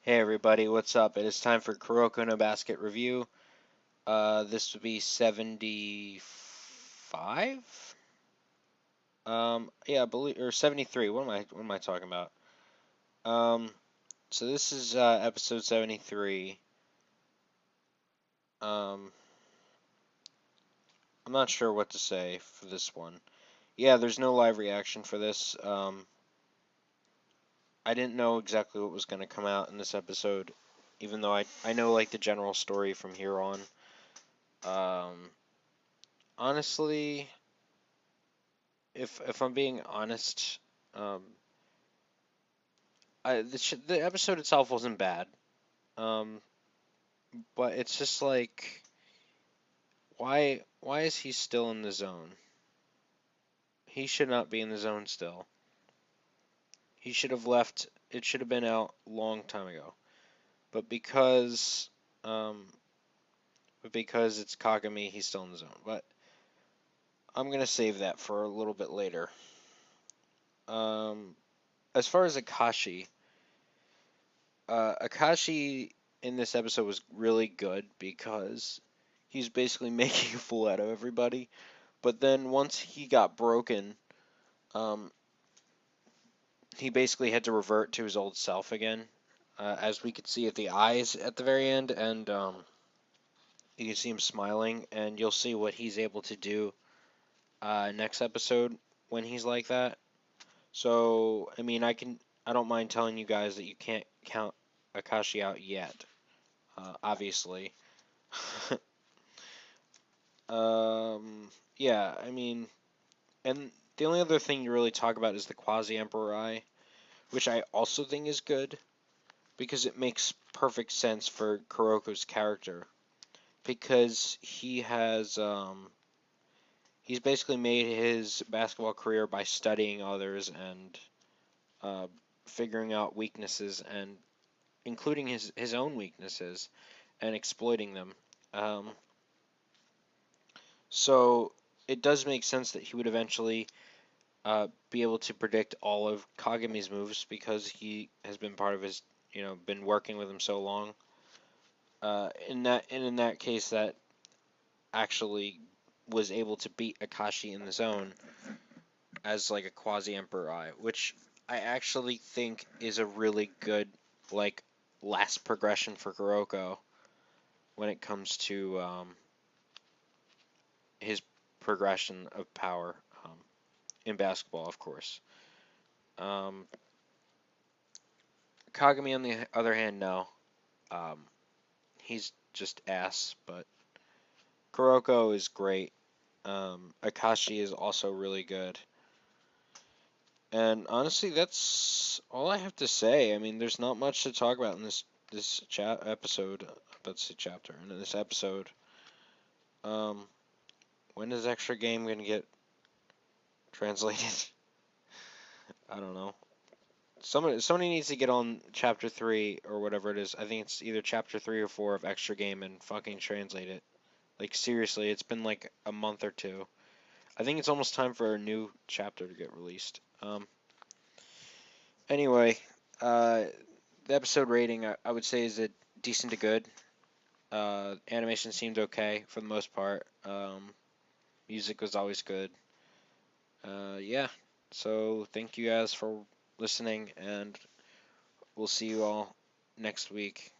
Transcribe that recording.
Hey everybody, what's up? It is time for Kuroko no Basket review. This would be 75? Yeah, I believe, or 73. What am I talking about? Um, so this is episode 73. Um, I'm not sure what to say for this one. Yeah, there's no live reaction for this. I didn't know exactly what was going to come out in this episode, even though I know like the general story from here on. Um, Honestly, if I'm being honest, um, the episode itself wasn't bad, um, but it's just like why is he still in the zone? He should not be in the zone still. He should have left. It should have been out a long time ago. But um, because it's Kagami, he's still in the zone. But I'm gonna save that for a little bit later. Um, as far as Akashi in this episode was really good because he's basically making a fool out of everybody. But then once he got broken, um, he basically had to revert to his old self again, as we could see at the eyes at the very end, and you can see him smiling, and you'll see what he's able to do next episode when he's like that. So, I mean, I don't mind telling you guys that you can't count Akashi out yet, obviously. Yeah, I mean, and the only other thing you really talk about is the Quasi Emperor Eye, which I also think is good because it makes perfect sense for Kuroko's character because he's basically made his basketball career by studying others and uh, figuring out weaknesses and including his own weaknesses and exploiting them. Um, so it does make sense that he would eventually be able to predict all of Kagami's moves because he has been part of his, been working with him so long. In that case, that actually was able to beat Akashi in the zone as like a quasi Emperor Eye, which I actually think is a really good like last progression for Kuroko when it comes to his progression of power in basketball, of course. Um, Kagami, on the other hand, no. Um, he's just ass, but Kuroko is great. Akashi is also really good. And honestly, that's all I have to say. I mean, there's not much to talk about in this episode. About to say chapter and in this episode. Um, when is extra game gonna get translated? I don't know. Somebody needs to get on chapter 3 or whatever it is. I think it's either chapter 3 or 4 of extra game and fucking translate it. Like seriously, it's been like a month or two. I think it's almost time for a new chapter to get released. Anyway, uh, the episode rating I would say is a decent to good. Animation seemed okay for the most part. Music was always good. Yeah. So thank you guys for listening, and we'll see you all next week.